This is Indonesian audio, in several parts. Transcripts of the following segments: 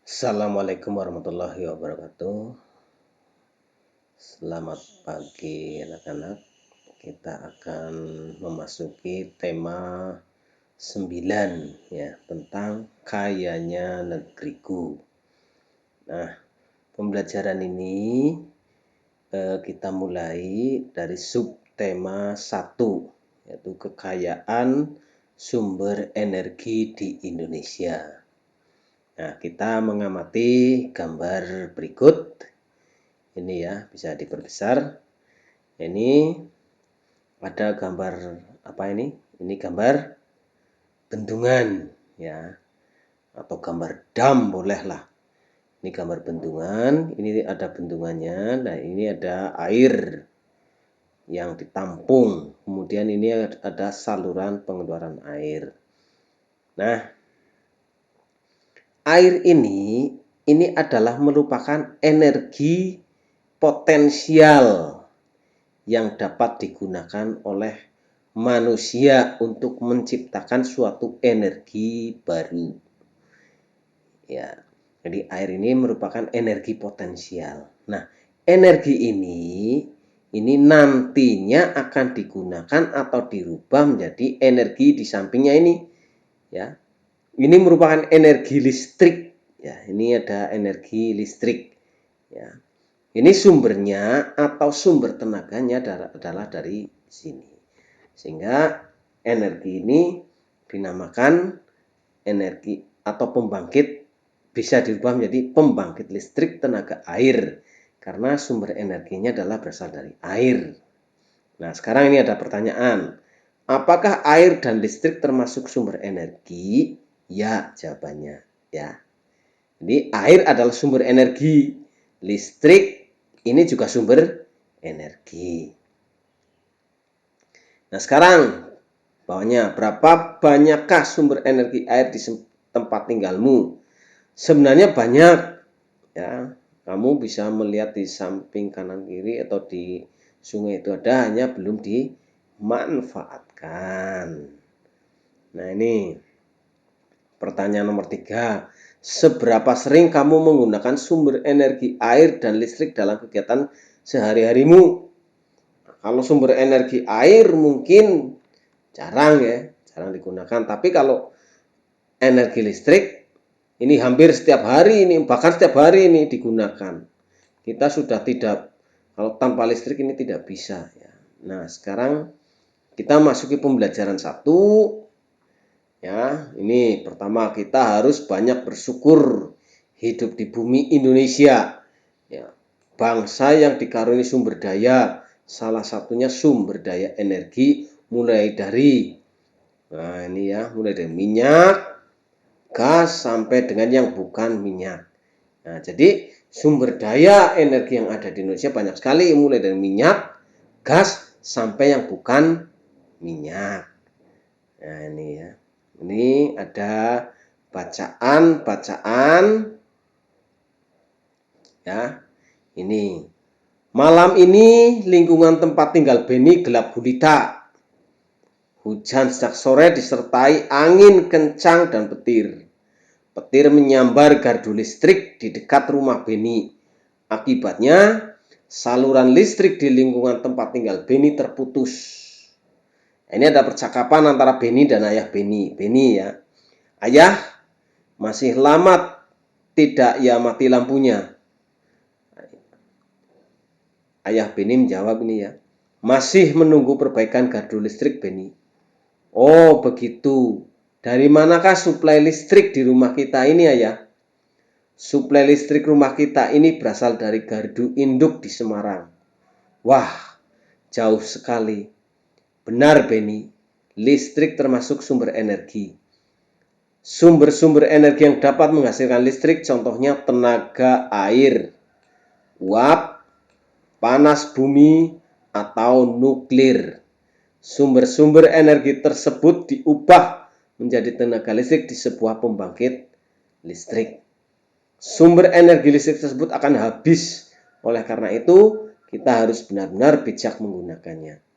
Assalamualaikum warahmatullahi wabarakatuh. Selamat pagi anak-anak. Kita akan memasuki tema 9 ya, tentang kayanya negeriku. Nah, pembelajaran ini kita mulai dari subtema 1, yaitu kekayaan sumber energi di Indonesia. Nah, kita mengamati gambar berikut. Ini ya, bisa diperbesar. Ini ada gambar apa ini? Ini gambar bendungan ya, atau gambar dam bolehlah. Ini gambar bendungan, ini ada bendungannya. Nah, ini ada air yang ditampung. Kemudian ini ada saluran pengeluaran air. Nah, air ini adalah merupakan energi potensial yang dapat digunakan oleh manusia untuk menciptakan suatu energi baru. Ya, jadi air ini merupakan energi potensial. Nah, energi ini nantinya akan digunakan atau dirubah menjadi energi di sampingnya ini. Ya, ini merupakan energi listrik. Ya, ini ada energi listrik. Ya, ini sumbernya atau sumber tenaganya adalah dari sini. Sehingga energi ini dinamakan energi atau pembangkit, bisa dirubah menjadi pembangkit listrik tenaga air. Karena sumber energinya adalah berasal dari air. Nah, sekarang ini ada pertanyaan. Apakah air dan listrik termasuk sumber energi? Ya, jawabannya ya. Jadi air adalah sumber energi. Listrik ini juga sumber energi. Nah, sekarang bawahnya, berapa banyakkah sumber energi air di tempat tinggalmu? Sebenarnya banyak ya. Kamu bisa melihat di samping kanan kiri atau di sungai itu ada, hanya belum dimanfaatkan. Nah, ini pertanyaan nomor 3. Seberapa sering kamu menggunakan sumber energi air dan listrik dalam kegiatan sehari-harimu? Kalau sumber energi air mungkin jarang ya, jarang digunakan. Tapi kalau energi listrik ini hampir setiap hari ini, bahkan setiap hari ini digunakan. Kita sudah tidak, kalau tanpa listrik ini tidak bisa ya. Nah, sekarang kita masuki pembelajaran 1. Ya, ini pertama kita harus banyak bersyukur hidup di bumi Indonesia. Ya, bangsa yang dikaruniai sumber daya, salah satunya sumber daya energi mulai dari mulai dari minyak, gas sampai dengan yang bukan minyak. Nah, jadi sumber daya energi yang ada di Indonesia banyak sekali, mulai dari minyak, gas sampai yang bukan minyak. Nah, ini ya. Ini ada bacaan ya. Ini. Malam ini lingkungan tempat tinggal Beni gelap gulita. Hujan sejak sore disertai angin kencang dan petir. Petir menyambar gardu listrik di dekat rumah Beni. Akibatnya, saluran listrik di lingkungan tempat tinggal Beni terputus. Ini ada percakapan antara Beni dan ayah Beni. Beni ya, ayah, masih lama tidak ya mati lampunya? Ayah Beni menjawab ini ya, masih menunggu perbaikan gardu listrik Beni. Oh begitu, dari manakah suplai listrik di rumah kita ini ayah? Suplai listrik rumah kita ini berasal dari gardu induk di Semarang. Wah, jauh sekali. Benar Beni, listrik termasuk sumber energi. Sumber-sumber energi yang dapat menghasilkan listrik contohnya tenaga air, uap, panas bumi, atau nuklir. Sumber-sumber energi tersebut diubah menjadi tenaga listrik di sebuah pembangkit listrik. Sumber energi listrik tersebut akan habis. Oleh karena itu, kita harus benar-benar bijak menggunakannya.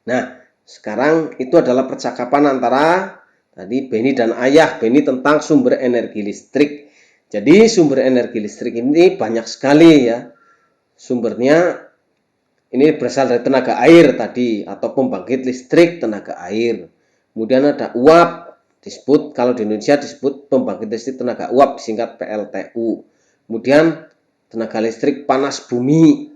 Nah, sekarang itu adalah percakapan antara Tadi Beni dan Ayah, Beni tentang sumber energi listrik. Jadi sumber energi listrik ini banyak sekali ya. Sumbernya ini berasal dari tenaga air tadi atau pembangkit listrik tenaga air. Kemudian ada uap, disebut kalau di Indonesia disebut pembangkit listrik tenaga uap, singkat PLTU. Kemudian tenaga listrik panas bumi.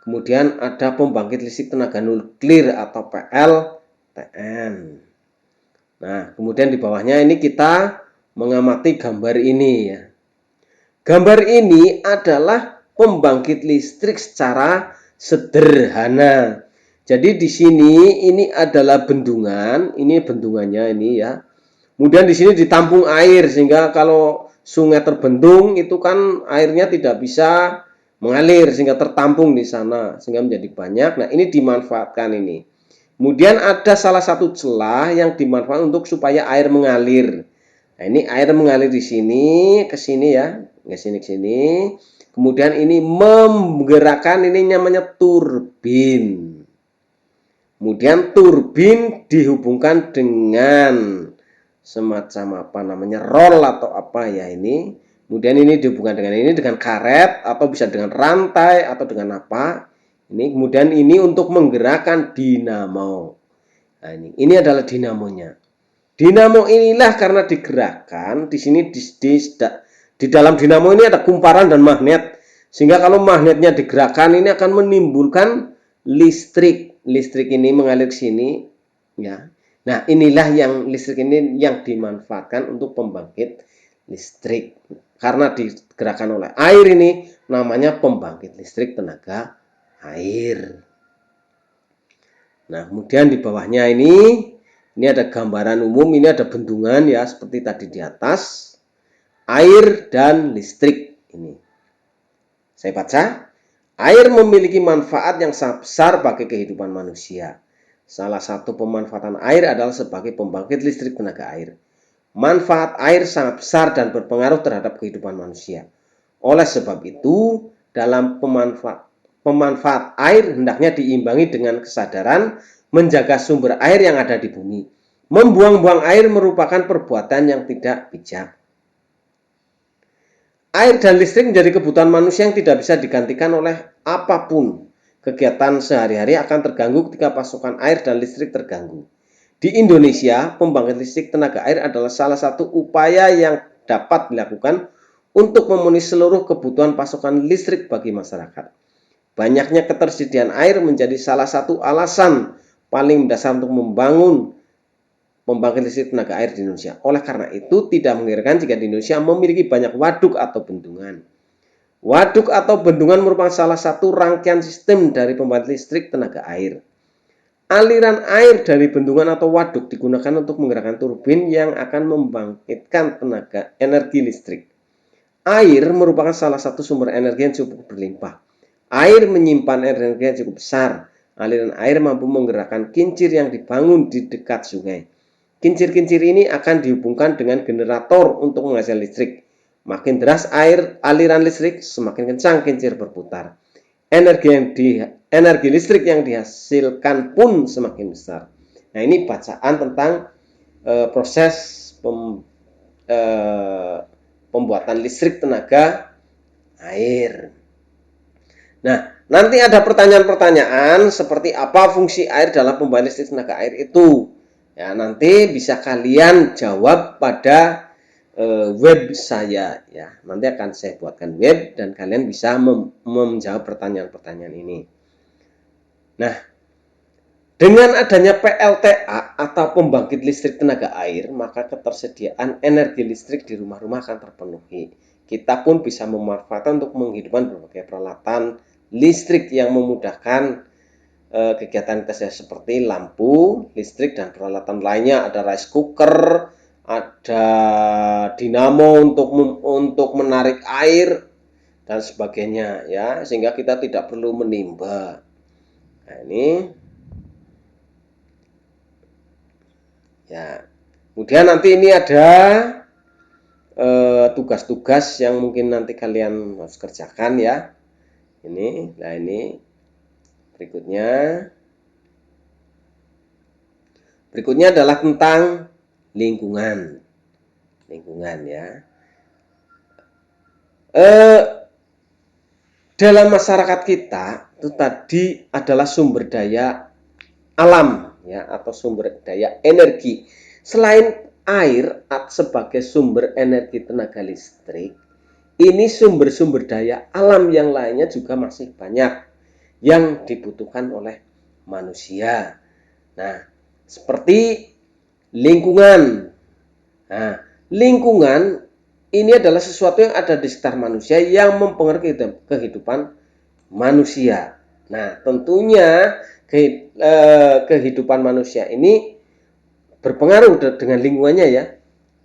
Kemudian ada pembangkit listrik tenaga nuklir atau PLTN. Nah, kemudian di bawahnya ini kita mengamati gambar ini ya. Gambar ini adalah pembangkit listrik secara sederhana. Jadi di sini ini adalah bendungan, ini bendungannya ini ya. Kemudian di sini ditampung air sehingga kalau sungai terbendung itu kan airnya tidak bisa mengalir sehingga tertampung di sana sehingga menjadi banyak. Nah, ini dimanfaatkan ini. Kemudian ada salah satu celah yang dimanfaatkan untuk supaya air mengalir. Nah, ini air mengalir di sini ke sini ya, ke sini ke sini. Kemudian ini menggerakkan ini namanya turbin. Kemudian turbin dihubungkan dengan semacam apa namanya roll atau apa ya ini. Kemudian ini dihubungkan dengan ini dengan karet atau bisa dengan rantai atau dengan apa. Ini kemudian ini untuk menggerakkan dinamo. Nah, ini adalah dinamonya. Dinamo inilah karena digerakkan di sini di dalam dinamo ini ada kumparan dan magnet. Sehingga kalau magnetnya digerakkan ini akan menimbulkan listrik. Listrik ini mengalir ke sini ya. Nah, inilah yang listrik ini yang dimanfaatkan untuk pembangkit listrik. Karena digerakkan oleh air ini namanya pembangkit listrik tenaga air. Nah, kemudian di bawahnya ini ada gambaran umum, ini ada bendungan ya seperti tadi di atas. Air dan listrik ini. Saya baca, air memiliki manfaat yang sangat besar bagi kehidupan manusia. Salah satu pemanfaatan air adalah sebagai pembangkit listrik tenaga air. Manfaat air sangat besar dan berpengaruh terhadap kehidupan manusia. Oleh sebab itu, dalam pemanfaat air hendaknya diimbangi dengan kesadaran menjaga sumber air yang ada di bumi. Membuang-buang air merupakan perbuatan yang tidak bijak. Air dan listrik menjadi kebutuhan manusia yang tidak bisa digantikan oleh apapun. Kegiatan sehari-hari akan terganggu ketika pasokan air dan listrik terganggu. Di Indonesia, pembangkit listrik tenaga air adalah salah satu upaya yang dapat dilakukan untuk memenuhi seluruh kebutuhan pasokan listrik bagi masyarakat. Banyaknya ketersediaan air menjadi salah satu alasan paling mendasar untuk membangun pembangkit listrik tenaga air di Indonesia. Oleh karena itu, tidak mengherankan jika di Indonesia memiliki banyak waduk atau bendungan. Waduk atau bendungan merupakan salah satu rangkaian sistem dari pembangkit listrik tenaga air. Aliran air dari bendungan atau waduk digunakan untuk menggerakkan turbin yang akan membangkitkan tenaga energi listrik. Air merupakan salah satu sumber energi yang cukup berlimpah. Air menyimpan energi yang cukup besar. Aliran air mampu menggerakkan kincir yang dibangun di dekat sungai. Kincir-kincir ini akan dihubungkan dengan generator untuk menghasilkan listrik. Makin deras aliran listrik, semakin kencang kincir berputar. Energi listrik yang dihasilkan pun semakin besar. Nah, ini bacaan tentang proses pembuatan listrik tenaga air. Nah, nanti ada pertanyaan-pertanyaan seperti apa fungsi air dalam pembangkit listrik tenaga air itu. Ya, nanti bisa kalian jawab pada web saya ya. Nanti akan saya buatkan web dan kalian bisa menjawab pertanyaan-pertanyaan ini. Nah, dengan adanya PLTA atau pembangkit listrik tenaga air, maka ketersediaan energi listrik di rumah-rumah akan terpenuhi. Kita pun bisa memanfaatkan untuk menghidupkan berbagai peralatan listrik yang memudahkan kegiatan kita seperti lampu, listrik dan peralatan lainnya. Ada rice cooker, ada dinamo untuk menarik air dan sebagainya ya, sehingga kita tidak perlu menimba. Nah, ini ya. Kemudian nanti ini ada tugas-tugas yang mungkin nanti kalian harus kerjakan ya. Ini, nah ini berikutnya adalah tentang lingkungan. Lingkungan ya. Dalam masyarakat kita itu tadi adalah sumber daya alam ya, atau sumber daya energi. Selain air sebagai sumber energi tenaga listrik, ini sumber-sumber daya alam yang lainnya juga masih banyak yang dibutuhkan oleh manusia. Nah, seperti lingkungan. Nah, lingkungan ini adalah sesuatu yang ada di sekitar manusia yang mempengaruhi kehidupan manusia. Nah, tentunya kehidupan manusia ini berpengaruh dengan lingkungannya ya.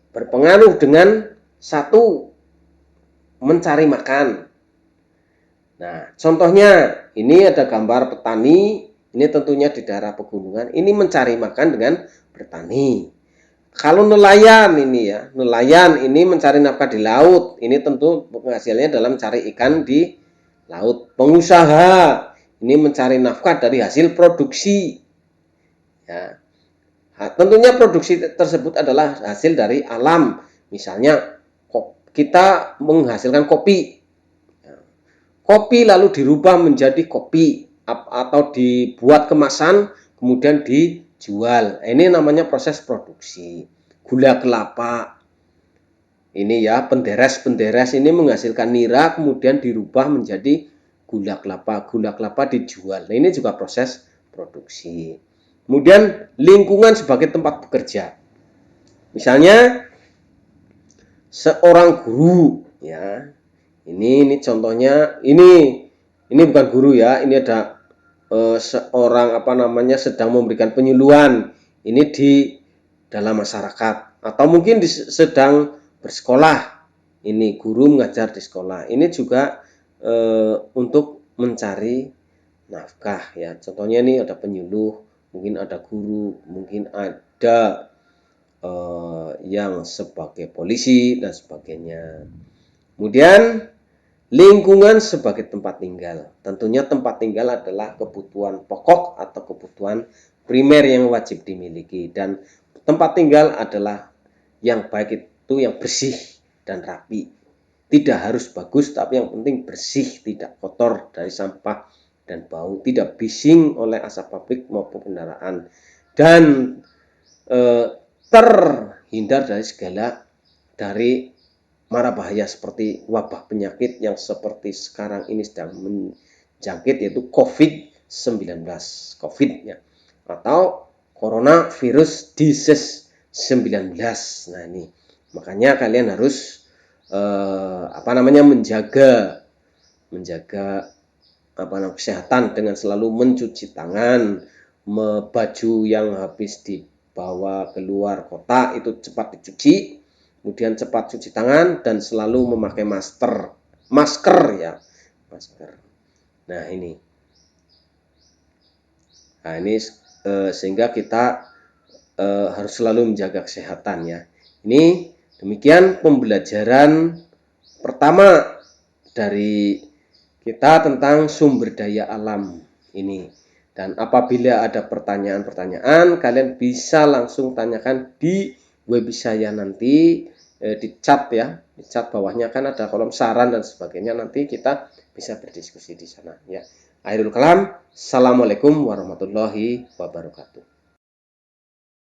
Berpengaruh dengan satu, mencari makan. Nah, contohnya ini ada gambar petani, ini tentunya di daerah pegunungan, ini mencari makan dengan bertani. Kalau nelayan ini ya, nelayan ini mencari nafkah di laut, ini tentu penghasilannya dalam mencari ikan di laut. Pengusaha ini mencari nafkah dari hasil produksi. Ya. Tentunya produksi tersebut adalah hasil dari alam. Misalnya kita menghasilkan kopi. Kopi lalu dirubah menjadi kopi atau dibuat kemasan kemudian dijual. Ini namanya proses produksi. Gula kelapa. Ini ya, penderes ini menghasilkan nira kemudian dirubah menjadi gula kelapa. Gula kelapa dijual. Nah, ini juga proses produksi. Kemudian lingkungan sebagai tempat bekerja. Misalnya seorang guru ya. Ini contohnya, ini bukan guru ya, ini ada seorang sedang memberikan penyuluhan. Ini di dalam masyarakat atau mungkin sedang bersekolah. Ini guru mengajar di sekolah. Ini juga untuk mencari nafkah ya. Contohnya ini ada penyuluh, mungkin ada guru, mungkin ada yang sebagai polisi dan sebagainya. Kemudian lingkungan sebagai tempat tinggal. Tentunya tempat tinggal adalah kebutuhan pokok atau kebutuhan primer yang wajib dimiliki. Dan tempat tinggal adalah yang baik itu yang bersih dan rapi. Tidak harus bagus, tapi yang penting bersih, tidak kotor dari sampah dan bau, tidak bising oleh asap pabrik maupun kendaraan. Dan terhindar dari mara bahaya seperti wabah penyakit yang seperti sekarang ini sedang menjangkit, yaitu COVID-19 ya, atau coronavirus disease 19. Nah, ini makanya kalian harus menjaga kesehatan dengan selalu mencuci tangan, baju yang habis dibawa keluar kota itu cepat dicuci, kemudian cepat cuci tangan dan selalu memakai masker ya, masker. Nah ini sehingga kita harus selalu menjaga kesehatan ya. Ini demikian pembelajaran pertama dari kita tentang sumber daya alam ini. Dan apabila ada pertanyaan-pertanyaan, kalian bisa langsung tanyakan di web saya nanti, di chat ya, di chat bawahnya kan ada kolom saran dan sebagainya, nanti kita bisa berdiskusi di sana ya. Akhirul kalam, assalamualaikum warahmatullahi wabarakatuh.